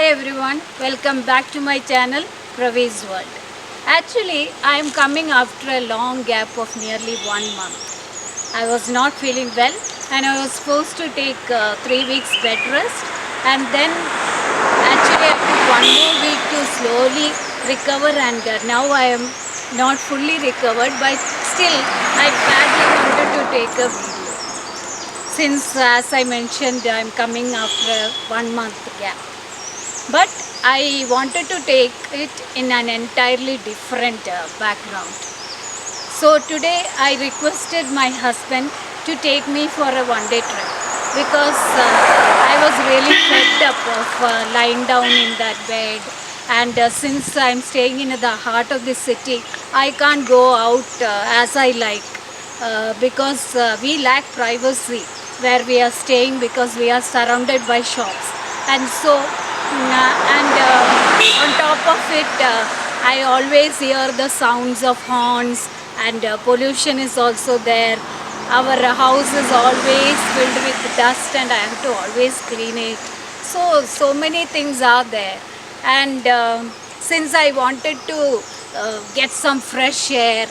Hi everyone, welcome back to my channel Prave's World. Actually, I am coming after a long gap of nearly 1 month. I was not feeling well and I was supposed to take 3 weeks bed rest, and then actually I took 1 more week to slowly recover, and now I am not fully recovered, but still I badly wanted to take a video. Since as I mentioned, I am coming after a 1 month gap. But I wanted to take it in an entirely different background. So today I requested my husband to take me for a one-day trip because I was really fed up of lying down in that bed, and since I'm staying in the heart of the city, I can't go out as I like because we lack privacy where we are staying because we are surrounded by shops. And so on top of it, I always hear the sounds of horns, and pollution is also there. Our house is always filled with dust and I have to always clean it. So many things are there. And since I wanted to get some fresh air,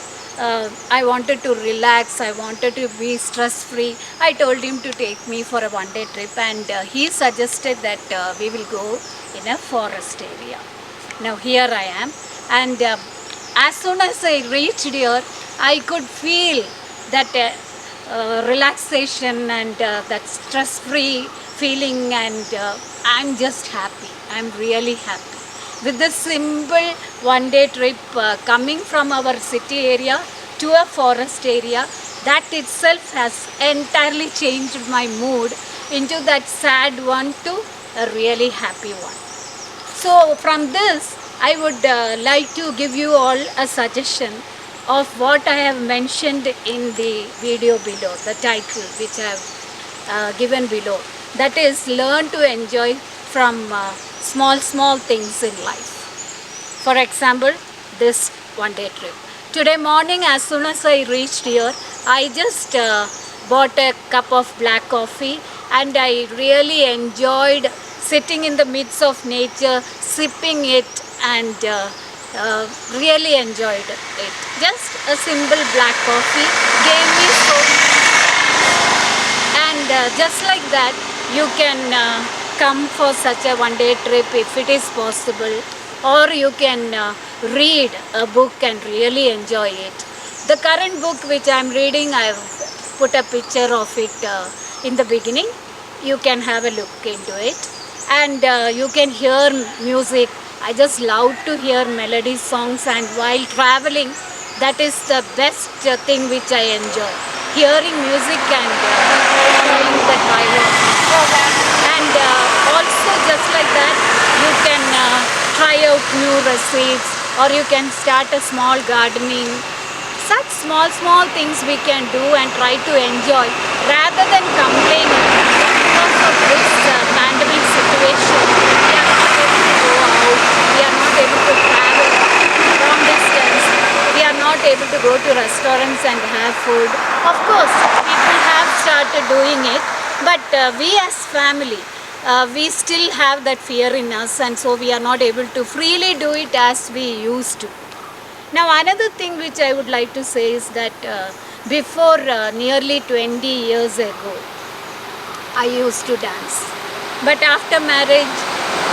I wanted to relax, I wanted to be stress free, I told him to take me for a one day trip, and he suggested that we will go in a forest area. Now here I am, and as soon as I reached here, I could feel that relaxation and that stress free feeling, and I'm just happy. I'm really happy with this simple one day trip, coming from our city area to a forest area. That itself has entirely changed my mood into that sad one to a really happy one. So from this, I would like to give you all a suggestion of what I have mentioned in the video below, the title which I have given below. That is, learn to enjoy from small things in life. For example, this one day trip. Today morning, as soon as I reached here, I just bought a cup of black coffee, and I really enjoyed sitting in the midst of nature, sipping it, and really enjoyed it. Just a simple black coffee gave me so much. And just like that, you can come for such a one day trip if it is possible, or you can read a book and really enjoy it. The current book which I am reading, I have put a picture of it in the beginning. You can have a look into it, and you can hear music. I just love to hear melody songs, and while traveling, that is the best thing which I enjoy. Hearing music and enjoying the driving. And also just like that, you can try out new recipes, or you can start a small gardening. Such small things we can do and try to enjoy rather than complaining because of this pandemic situation. We are not able to go out, we are not able to travel long distance, we are not able to go to restaurants and have food. Of course, people have started doing it, but we as family, we still have that fear in us, and so we are not able to freely do it as we used to. Now another thing which I would like to say is that before nearly 20 years ago, I used to dance. But after marriage,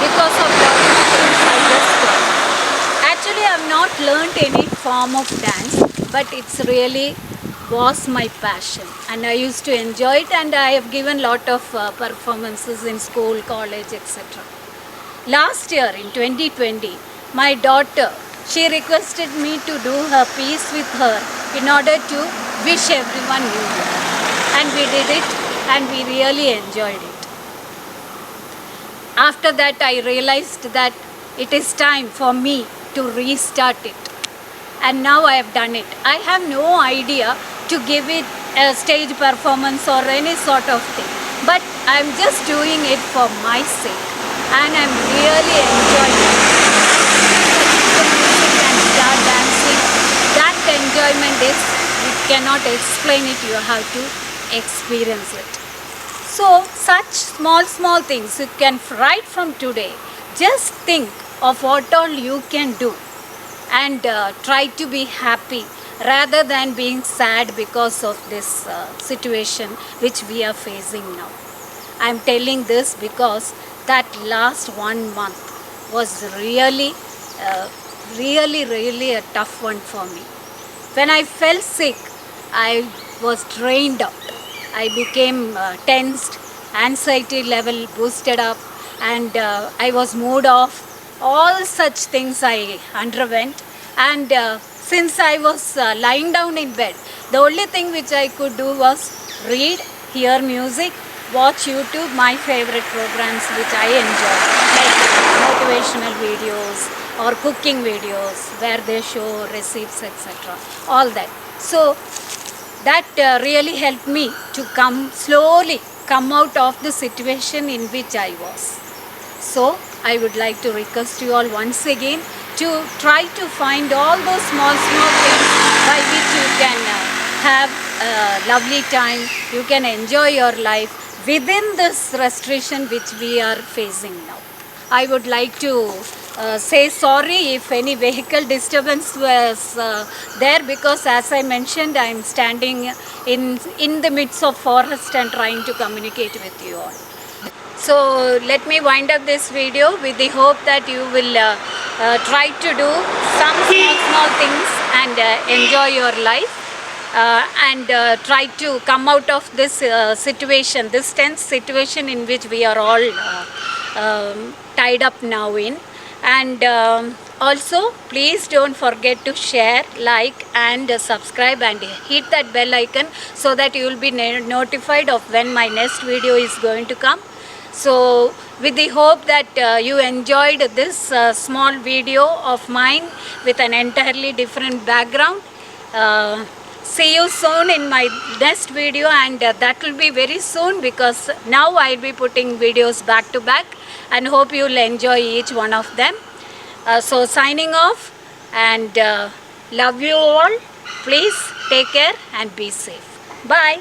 because of lot of things, I just stopped. Actually, I have not learnt any form of dance, but it's really was my passion, and I used to enjoy it, and I have given lot of performances in school, college, etc. Last year in 2020, my daughter, she requested me to do her piece with her in order to wish everyone New Year. And we did it, and we really enjoyed it. After that, I realized that it is time for me to restart it. And now I have done it. I have no idea to give it a stage performance or any sort of thing. But I'm just doing it for my sake. And I'm really enjoying it. The music and start dancing. That enjoyment is, you cannot explain it, you have to experience it. So such small things you can right from today Just think of what all you can do and try to be happy rather than being sad because of this situation which we are facing now. I'm telling this because that last 1 month was uh, really a tough one for me. When I felt sick, I was drained out. I became tensed, anxiety level boosted up, and I was mood off. All such things I underwent. And since I was lying down in bed, the only thing which I could do was read, hear music, watch YouTube, my favorite programs which I enjoy, like motivational videos or cooking videos where they show recipes, etc. All that. So that really helped me to slowly come out of the situation in which I was. So I would like to request you all once again to try to find all those small things by which you can have a lovely time, you can enjoy your life within this restriction which we are facing now. I would like to say sorry if any vehicle disturbance was there, because as I mentioned, I am standing in the midst of forest and trying to communicate with you all. So let me wind up this video with the hope that you will try to do some small things and enjoy your life, and try to come out of this situation, this tense situation in which we are all tied up now in. And also please don't forget to share, like and subscribe and hit that bell icon so that you will be notified of when my next video is going to come. So with the hope that you enjoyed this small video of mine with an entirely different background. See you soon in my next video, and that will be very soon, because now I'll be putting videos back to back, and hope you'll enjoy each one of them. So signing off, and love you all. Please take care and be safe. Bye.